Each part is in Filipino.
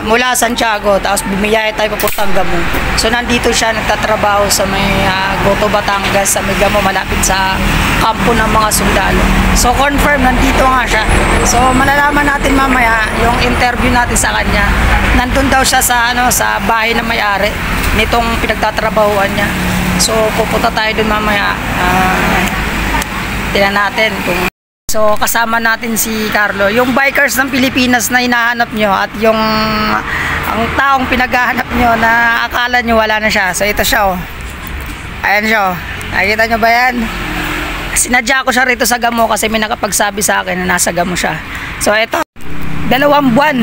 mula Santiago, tapos bumiyaya tayo papuntang Gamo. So nandito siya nagtatrabaho sa may Goto, Batangas, sa may Gamo, malapit sa kampo ng mga sundalo. So confirm, nandito nga siya. So malalaman natin mamaya yung interview natin sa kanya. Nandun daw siya sa, sa bahay na may-ari nitong pinagtatrabahuan niya. So pupunta tayo dun mamaya. Tingnan natin kung... So kasama natin si Carlo, yung bikers ng Pilipinas na hinahanap nyo at yung ang taong pinaghahanap nyo na akala nyo wala na siya. So ito siya, oh. Ayan siya, oh. Nakikita nyo ba yan? Sinadya ko siya rito sa Gamo kasi may nakapagsabi sa akin na nasa Gamo siya. So ito, 2 buwan.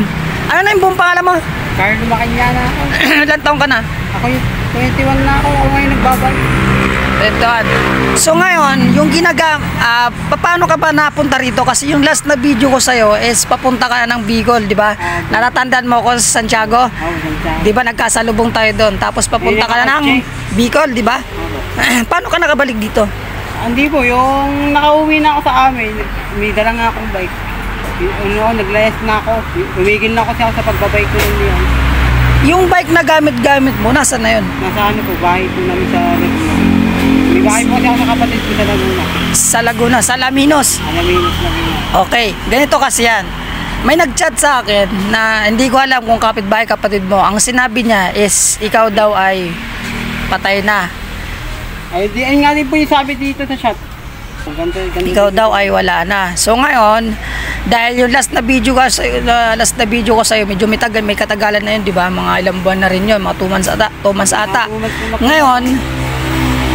Ano na yung buong pangalan mo? Carlo Macañana ako. Ilan taong ka na? Ako yung 21 na ako ngayon nagbabalik. So ngayon, yung paano ka ba napunta rito? Kasi yung last na video ko sa'yo is papunta ka na ng Bicol, di ba? Natatandaan mo ako sa Santiago? Di ba nagkasalubong tayo doon? Tapos papunta ka na ng Bicol, di ba? Paano ka nakabalik dito? Hindi po, yung nakauwi na ako sa amin, may dala nga akong bike. Naglayas na ako. Umigil na ako sa pagbabike ko yun. Yung bike na gamit-gamit mo, nasa na yun? Nasa bahay po namin sa Laguna. May bahay po kasi ako sa kapatid ko sa Laguna. Sa Laguna, sa Alaminos? Alaminos, Laguna. Okay, ganito kasi yan. May nag-chat sa akin na hindi ko alam kung kapitbahay kapatid mo. Ang sinabi niya is ikaw daw ay patay na. Ay nga din po yung sabi dito sa chat. Ikaw daw ay wala na. So ngayon, dahil yung last na video ko sa'yo, medyo may katagalan na yun, di ba? Mga ilang buwan na rin yun, mga 2 months ata. Ngayon,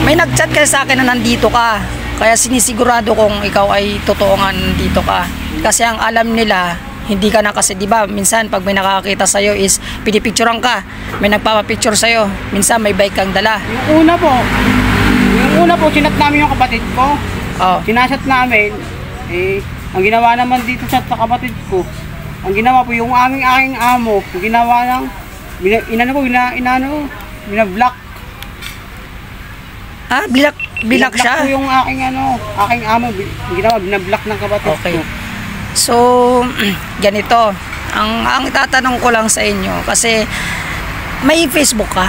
may nag-chat kayo sa akin na nandito ka. Kaya sinisigurado kong ikaw ay totoo nga nandito ka. Kasi ang alam nila, hindi ka na kasi, di ba? Minsan, pag may nakakita sa'yo is pinipicturean ka. May nagpapapicture sa'yo. Minsan, may bike kang dala. Yung una po, sinat namin yung kapatid ko. Oh. Sinasat namin, ang ginawa naman dito sa kapatid ko, ang ginawa po yung aking amo, yung ginawa ng, binablock. Ah, bilak siya? Po yung aking amo, ginawa, binablock ng kapatid ko. So, ganito, ang itatanong ko lang sa inyo, kasi may Facebook ka?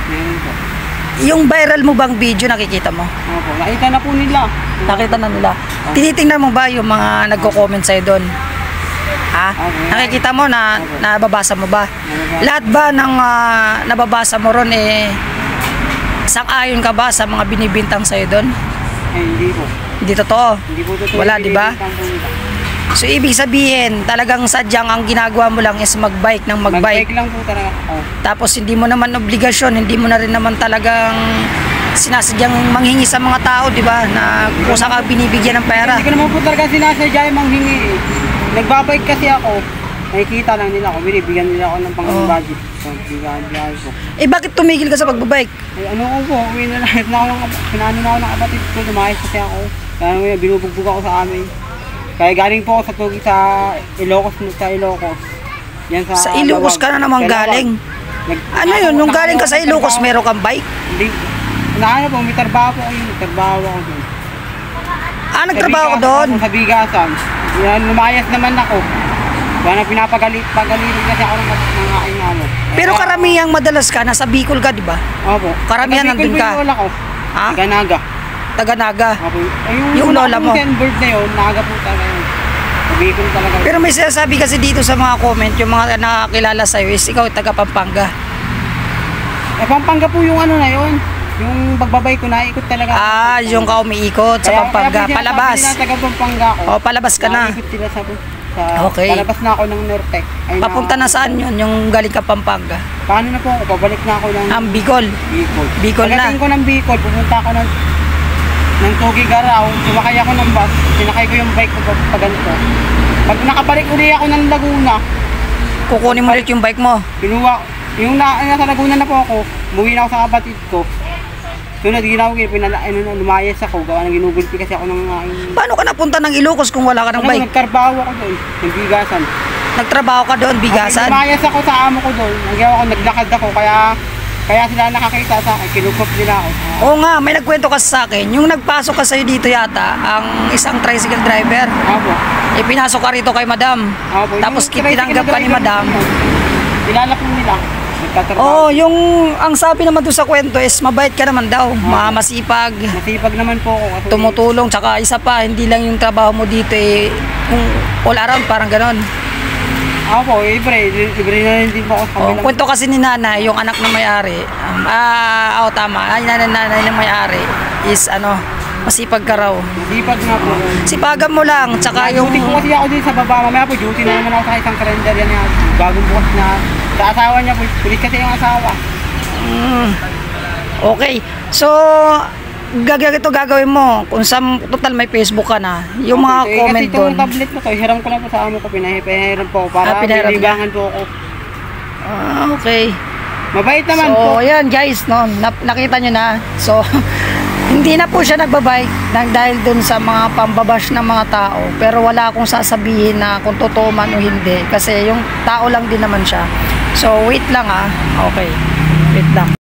Meron po. Yung viral mo bang video nakikita mo? Opo, nakita na po nila. Nakita na nila. Tinitingnan mo ba yung mga nagko-comment sa'yo doon? Ha? Okay. Nakikita mo na nababasa mo ba? Lahat ba ng nababasa mo ron sang-ayon ka ba sa mga binibintang sa'yo doon? Hindi po. Hindi totoo? Hindi po totoo. Wala, di ba? So ibig sabihin, talagang sadyang ang ginagawa mo lang is magbike ng magbike. Magbike lang po talaga. Tapos hindi mo naman obligasyon, hindi mo na rin naman talagang sinasadyang manghingi sa mga tao, di ba? Na kusa ka binibigyan ng pera. Hindi ko naman po talaga sinasadya manghingi. Nagbabike kasi ako. Nakikita lang nila ako, binibigyan nila ako ng pang-budget. So, bigyan ko. Bakit tumigil ka sa pagbabike? Uwi na lang pinano na ako ng kapatid ko, lumayas kasi ako. Kaya binubugbog ako sa amin. Kaya galing po ako sa Ilocos. Yan sa Ilocos ka na naman galing? Ano yun? Nung galing ka sa Ilocos, meron kang bike? Hindi. Po, may trabaho po ako yun. Nagtrabaho ako doon. Nagtrabaho ko doon? Sa bigasan. Lumayas naman ako. Kaya pinapagalitin kasi ako ng aking amo. Pero karamihang madalas ka, nasa Bicol ka, di ba? Opo. Karamihan nandun ka? Taga-Naga. Taga-Naga. Yung lola mo. Yung bird na yun, Naga po talaga yun. Bicol talaga. Pero may sinasabi kasi dito sa mga comment, yung mga nakakilala sa'yo is ikaw taga-Pampanga. Pampanga po yung na yun. Yung pagbabay ko, naikot talaga. Yung ka umiikot sa Pampanga. Palabas. Kaya taga-Pampanga ako. Palabas ka na. Naikot sila sa okay. Palabas na ako ng Norte. Papunta na saan yun? Yung galing ka Pampanga? Paano na po ako? Pabalik na ako ng... Bicol. Bicol na. Pagdating ko ng Bicol, pupunta ako ng Tugigaraw, sumakay ako ng bus, sinakay ko yung bike ko pa ganito. Pag nakabalik uli ako ng Laguna, kukunin mo ulit yung bike mo? Kinuha, yung nasa Laguna na po ako, umuwi na ako sa kapatid ko. Sunod, lumayas ako, gawa ng ginugulpi kasi ako ng... Paano ka napunta ng Ilocos kung wala ka ng bike? Nagtrabaho ako doon, ng bigasan. Nagtrabaho ka doon, bigasan? Lumayas ako sa amo ko doon, naglakad ako, kaya sila nakakita sa akin, kinukop nila ako. Oo nga, may nagkwento kasi sa akin. Yung nagpasok ka sa'yo dito yata, ang isang tricycle driver. Opo. Pinasok ka rito kay madam. Opo. Tapos tinanggap ka ni madam. Oo, yung ang sabi naman doon sa kwento is mabait ka naman daw, masipag, Masipag naman po ako. Kasi tumutulong, tsaka isa pa, hindi lang yung trabaho mo dito eh, kung all around, parang ganon. ako po, libre na rin din po ako sa Oh, kabilang. kwento kasi ni nanay, yung anak ng may-ari, tama, ay nanay ng may-ari is masipag ka raw. Masipag nga po. Sipagan mo lang, tsaka yung... Duty po kasi ako din sa baba. Mamaya po, duty na naman ako sa isang calendar yan. Bagong bukas na. Sa asawa niya po, pulis kasi yung asawa. Okay, so ito gagawin mo kung sa total may Facebook ka na, yung mga Okay, comment kasi doon. itong tablet ko to, hiram ko na po sa amo ko. Pinahiram po ako para pinahiram niya. bilibangan po ako. Okay. Mabait naman So, po. ayan guys, no, nakita nyo na. So, hindi na po siya nagbabike dahil dun sa mga pambabash ng mga tao. Pero wala akong sasabihin na kung totoo man o hindi. Kasi yung tao lang din naman siya. So, wait lang Okay. Wait lang.